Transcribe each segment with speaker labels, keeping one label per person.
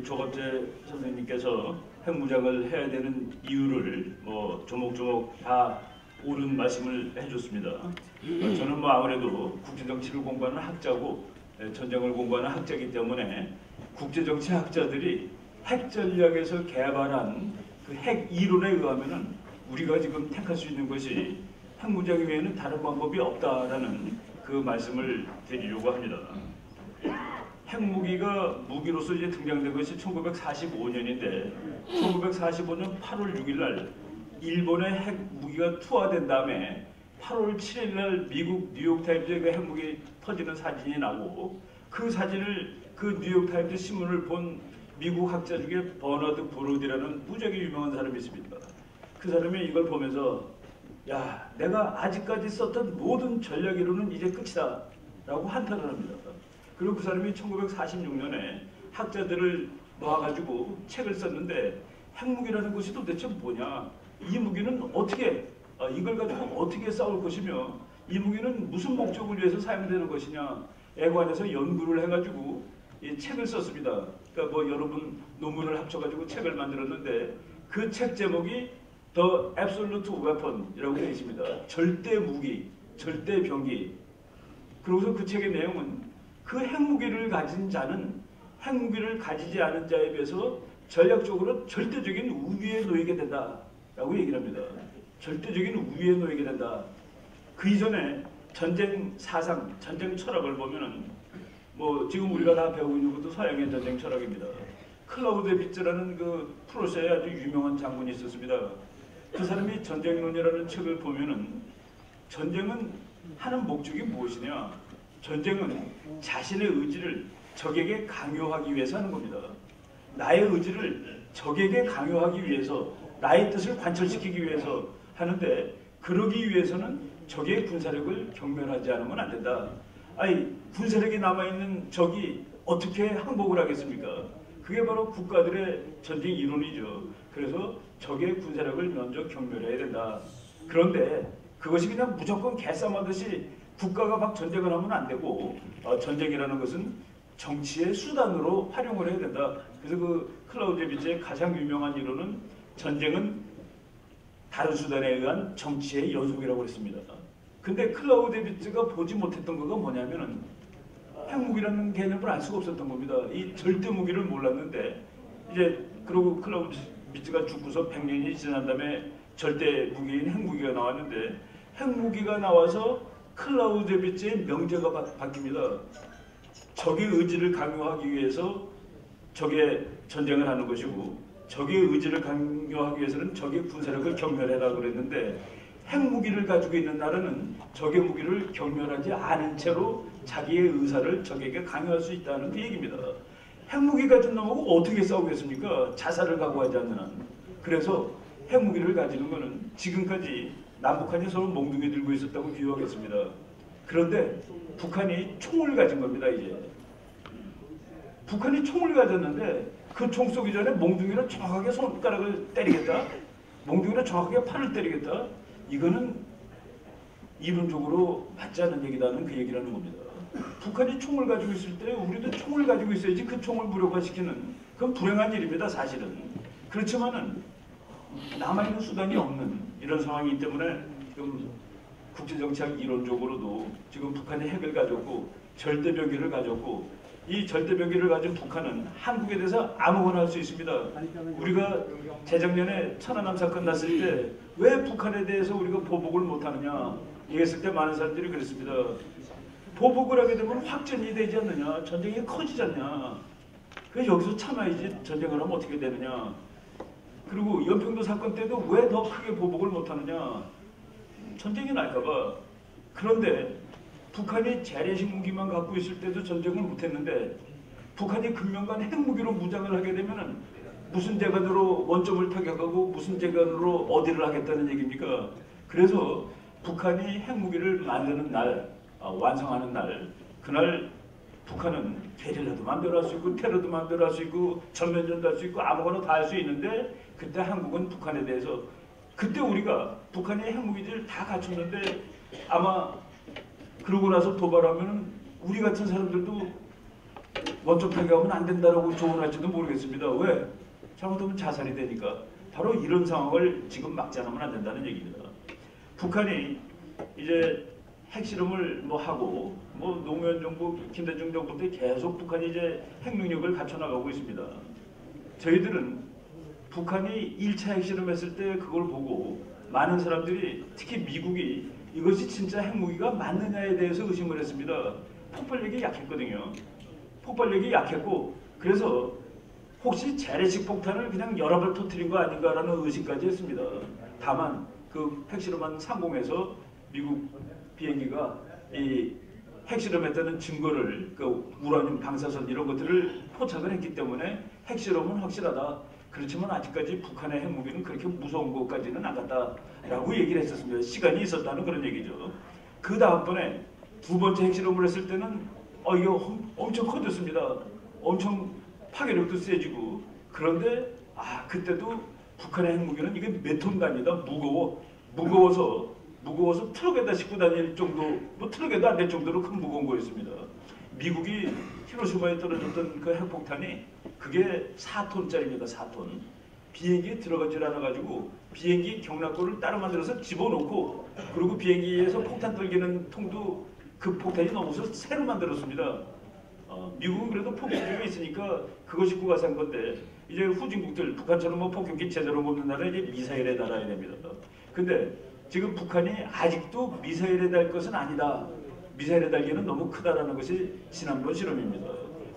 Speaker 1: 우리 조갑재 선생님께서 핵무장을 해야 되는 이유를 조목조목 다 옳은 말씀을 해줬습니다. 저는 아무래도 국제정치를 공부하는 학자고 전쟁을 공부하는 학자이기 때문에 국제정치 학자들이 핵전략에서 개발한 그 핵 이론에 의하면은 우리가 지금 택할 수 있는 것이 핵무장 외에는 다른 방법이 없다라는 그 말씀을 드리려고 합니다. 핵무기가 무기로서 이제 등장된 것이 1945년인데 1945년 8월 6일 날 일본의 핵무기가 투하된 다음에 8월 7일 날 미국 뉴욕타임즈에 그 핵무기 터지는 사진이 나고 그 사진을 그 뉴욕타임즈 신문을 본 미국 학자 중에 버너드 브로디라는 무지하게 유명한 사람이 있습니다. 그 사람이 이걸 보면서 야, 내가 아직까지 썼던 모든 전략 이론은 이제 끝이다 라고 한탄을 합니다. 그리고 그 사람이 1946년에 학자들을 모아가지고 책을 썼는데 핵무기라는 것이 도대체 뭐냐, 이 무기는 어떻게 이걸 가지고 어떻게 싸울 것이며 이 무기는 무슨 목적을 위해서 사용되는 것이냐 애관해서 연구를 해가지고 이 책을 썼습니다. 그러니까 여러분 논문을 합쳐가지고 책을 만들었는데 그 책 제목이 The Absolute Weapon이라고 되어 있습니다. 절대 무기, 절대 병기. 그러고서 그 책의 내용은 그 핵무기를 가진 자는 핵무기를 가지지 않은 자에 비해서 전략적으로 절대적인 우위에 놓이게 된다라고 얘기를 합니다. 절대적인 우위에 놓이게 된다. 그 이전에 전쟁 사상, 전쟁 철학을 보면은 지금 우리가 다 배우고 있는 것도 서양의 전쟁 철학입니다. 클라우데비츠라는 그 프로시아의 아주 유명한 장군이 있었습니다. 그 사람이 전쟁론이라는 책을 보면은 전쟁은 하는 목적이 무엇이냐? 전쟁은 자신의 의지를 적에게 강요하기 위해서 하는 겁니다. 나의 의지를 적에게 강요하기 위해서, 나의 뜻을 관철시키기 위해서 하는데 그러기 위해서는 적의 군사력을 경멸하지 않으면 안 된다. 아니, 군사력이 남아있는 적이 어떻게 항복을 하겠습니까? 그게 바로 국가들의 전쟁 이론이죠. 그래서 적의 군사력을 먼저 경멸해야 된다. 그런데 그것이 그냥 무조건 개싸움하듯이 국가가 막 전쟁을 하면 안 되고 전쟁이라는 것은 정치의 수단으로 활용을 해야 된다. 그래서 그 클라우데비츠의 가장 유명한 이론은 전쟁은 다른 수단에 의한 정치의 연속이라고 했습니다. 근데 클라우데비츠가 보지 못했던 거가 뭐냐면은 핵무기라는 개념을 알 수가 없었던 겁니다. 이 절대 무기를 몰랐는데 이제 그러고 클라우데비츠가 죽고서 100년이 지난 다음에 절대 무기인 핵무기가 나왔는데 핵무기가 나와서 클라우데비츠의 명제가 바뀝니다. 적의 의지를 강요하기 위해서 적의 전쟁을 하는 것이고 적의 의지를 강요하기 위해서는 적의 군사력을 경멸해라 그랬는데 핵무기를 가지고 있는 나라는 적의 무기를 경멸하지 않은 채로 자기의 의사를 적에게 강요할 수 있다는 그 얘기입니다. 핵무기 가진 놈하고 어떻게 싸우겠습니까? 자살을 각오하지 않는 한. 그래서 핵무기를 가지는 것은 지금까지 남북한이 서로 몽둥이 들고 있었다고 비유하겠습니다. 그런데 북한이 총을 가진 겁니다. 이제 북한이 총을 가졌는데 그 총 쏘기 전에 몽둥이로 정확하게 손가락을 때리겠다, 몽둥이로 정확하게 팔을 때리겠다, 이거는 이론적으로 맞지 않는 얘기다는 그 얘기라는 겁니다. 북한이 총을 가지고 있을 때 우리도 총을 가지고 있어야지 그 총을 무력화시키는, 그건 불행한 일입니다. 사실은. 그렇지만은 남아있는 수단이 없는 이런 상황이기 때문에 지금 국제정치학 이론적으로도 지금 북한이 핵을 가졌고 절대병기를 가졌고, 이 절대병기를 가진 북한은 한국에 대해서 아무거나 할 수 있습니다. 우리가 재작년에 천안함 사건 났을 때 왜 북한에 대해서 우리가 보복을 못하느냐 얘기했을 때 많은 사람들이 그랬습니다. 보복을 하게 되면 확전이 되지 않느냐, 전쟁이 커지지 않냐, 그래서 여기서 참아야지 전쟁을 하면 어떻게 되느냐. 그리고 연평도 사건 때도 왜 더 크게 보복을 못하느냐, 전쟁이 날까봐. 그런데 북한이 재래식 무기만 갖고 있을 때도 전쟁을 못했는데 북한이 금년간 핵무기로 무장을 하게 되면은 무슨 재간으로 원점을 타격하고 무슨 재간으로 어디를 하겠다는 얘기입니까? 그래서 북한이 핵무기를 만드는 날, 완성하는 날, 그날 북한은 게릴라도 마음대로 할 수 있고 테러도 마음대로 할 수 있고 전면전도 할 수 있고 아무거나 다 할 수 있는데, 그때 한국은 북한에 대해서, 그때 우리가 북한이 핵무기를 다 갖췄는데 아마 그러고 나서 도발하면 우리 같은 사람들도 원점 폐기하면 안 된다라고 조언할지도 모르겠습니다. 왜? 잘못하면 자살이 되니까. 바로 이런 상황을 지금 막지 않으면 안 된다는 얘기입니다. 북한이 이제 핵실험을 뭐 하고 뭐 노무현 정부, 김대중 정부 때 계속 북한이 이제 핵능력을 갖춰나가고 있습니다. 저희들은 북한이 1차 핵실험했을 때 그걸 보고 많은 사람들이 특히 미국이 이것이 진짜 핵무기가 맞느냐에 대해서 의심을 했습니다. 폭발력이 약했거든요. 폭발력이 약했고 그래서 혹시 재래식 폭탄을 그냥 여러 발 터뜨린 거 아닌가라는 의심까지 했습니다. 다만 그 핵실험한 상공에서 미국 비행기가 이 핵실험했다는 증거를 그 우라늄 방사선 이런 것들을 포착을 했기 때문에 핵실험은 확실하다. 그렇지만 아직까지 북한의 핵무기는 그렇게 무서운 것까지는 안 갔다라고 얘기를 했었습니다. 시간이 있었다는 그런 얘기죠. 그 다음번에 두 번째 핵실험을 했을 때는 이거 엄청 커졌습니다. 엄청 파괴력도 세지고 그런데 그때도 북한의 핵무기는 이게 몇 톤 단위다 무거워서 트럭에다 싣고 다닐 정도 뭐 트럭에도 안 될 정도로 큰 무거운 거였습니다. 미국이 히로시마에 떨어졌던 그 핵폭탄이 그게 4톤짜리입니다. 4톤. 비행기에 들어가질 않아가지고 비행기 경락고를 따로 만들어서 집어넣고 그리고 비행기에서 폭탄 떨기는 통도 그 폭탄이 넘어서 새로 만들었습니다. 미국은 그래도 폭격기가 있으니까 그거 싣고 가서 한 건데 이제 후진국들 북한처럼 뭐 폭격기 제대로 먹는 나라 이제 미사일에 달아야 됩니다. 근데 지금 북한이 아직도 미사일에 달 것은 아니다. 미사일에 달기는 너무 크다라는 것이 지난번 실험입니다.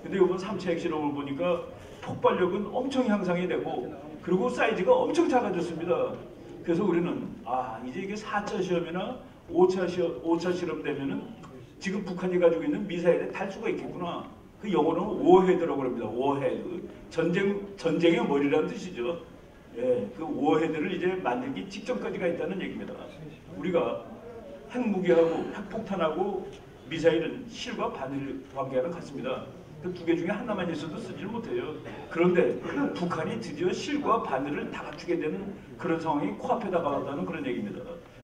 Speaker 1: 근데 이번 3차 핵실험을 보니까 폭발력은 엄청 향상이 되고 그리고 사이즈가 엄청 작아졌습니다. 그래서 우리는 이제 이게 4차 시험이나 5차 실험 되면은 지금 북한이 가지고 있는 미사일에 달 수가 있겠구나. 그 영어로는 워헤드라고 합니다. 워헤드. 전쟁의 머리라는 뜻이죠. 예, 그 워헤드를 이제 만들기 직전까지 가 있다는 얘기입니다. 우리가 핵무기하고 핵폭탄하고 미사일은 실과 바늘 관계랑 같습니다. 그 두 개 중에 하나만 있어도 쓰지를 못해요. 그런데 북한이 드디어 실과 바늘을 다 갖추게 되는 그런 상황이 코앞에 다가왔다는 그런 얘기입니다.